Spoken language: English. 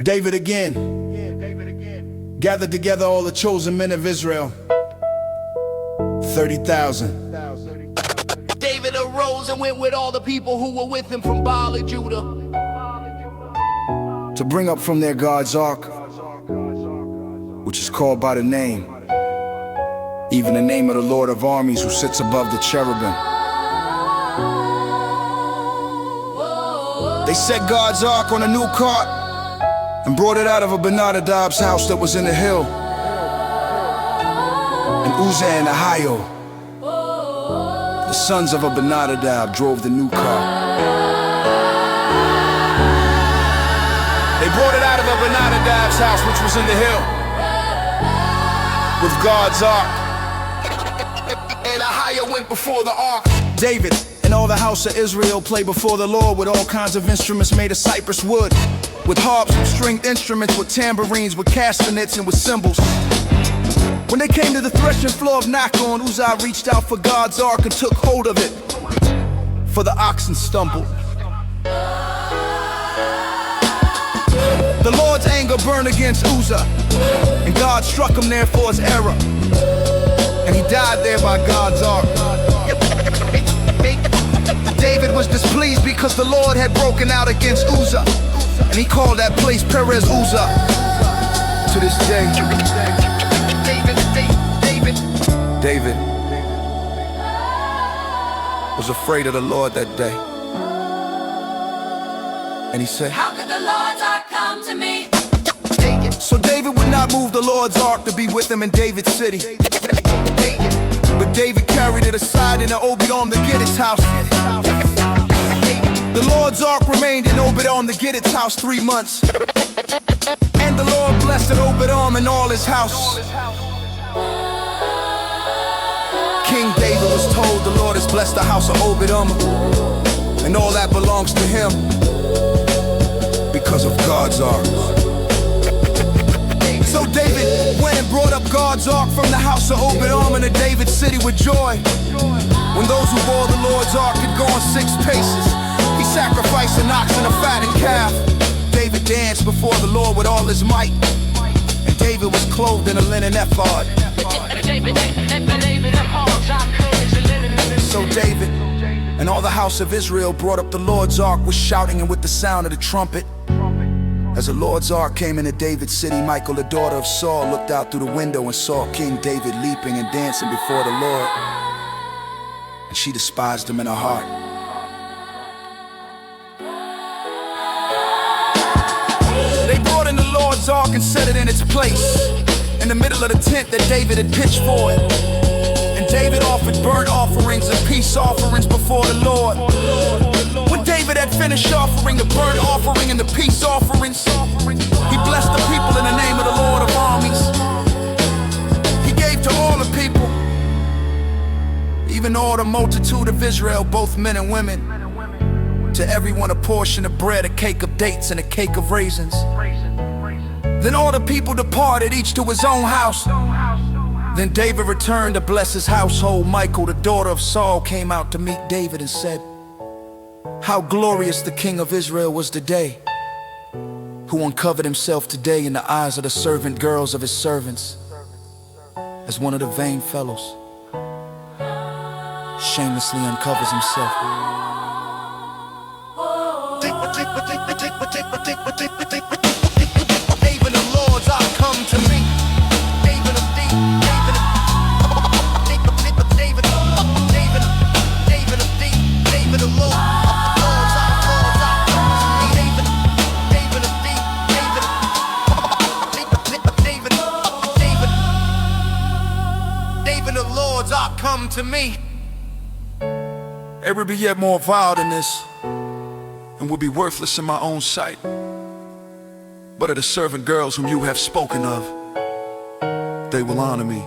David again gathered together all the chosen men of Israel, 30,000. David arose and went with all the people who were with him from Baal and Judah to bring up from their God's ark, which is called by the name, even the name of the Lord of armies, who sits above the cherubim. They set God's ark on a new cart and brought it out of Abinadab's house that was in the hill. And Uzzah and Ahio, the sons of Abinadab, drove the new cart. They brought it out of Abinadab's house, which was in the hill, with God's ark. and Ahio went before the ark. David and all the house of Israel played before the Lord with all kinds of instruments made of cypress wood, with harps, with stringed instruments, with tambourines, with castanets, and with cymbals. When they came to the threshing floor of Nakon, Uzzah reached out for God's ark and took hold of it, for the oxen stumbled. The Lord's anger burned against Uzzah, and God struck him there for his error, and he died there by God's ark. David was displeased because the Lord had broken out against Uzzah, and he called that place Perez Uzzah to this day. David was afraid of the Lord that day, and he said, "How could the Lord's ark come to me?" So David would not move the Lord's ark to be with him in David's city, but David carried it aside in the Obed-Edom the Gittit's house. The Lord's ark remained in Obed-Edom the Gittit's house 3 months, and the Lord blessed Obed-Edom and all his house. King David was told, "The Lord has blessed the house of Obed-Edom and all that belongs to him because of God's ark." So David went and brought up God's ark from the house of Obed-Edom into David's city with joy. When those who bore the Lord's ark had gone 6 paces, he sacrificed an ox and a fattened calf. David danced before the Lord with all his might, and David was clothed in a linen ephod. So David and all the house of Israel brought up the Lord's ark with shouting and with the sound of the trumpet. As the Lord's ark came into David's city, Michal, the daughter of Saul, looked out through the window and saw King David leaping and dancing before the Lord, and she despised him in her heart. They brought in the Lord's ark and set it in its place in the middle of the tent that David had pitched for it. And David offered burnt offerings and peace offerings before the Lord. When David had finished offering the burnt offering and the peace offerings, he blessed the people in the name of the Lord of armies. He gave to all the people, even all the multitude of Israel, both men and women, to everyone a portion of bread, a cake of dates, and a cake of raisins. Then all the people departed, each to his own house. Then David returned to bless his household. Michal, the daughter of Saul, came out to meet David and said, "How glorious the king of Israel was today, who uncovered himself today in the eyes of the servant girls of his servants, as one of the vain fellows shamelessly uncovers himself." David, the Lord's ark, come to me. David of David of David, David of David of Lord. David, the Lord's ark, come to me. It would be yet more vile than this, and would be worthless in my own sight. But of the servant girls whom you have spoken of, they will honor me.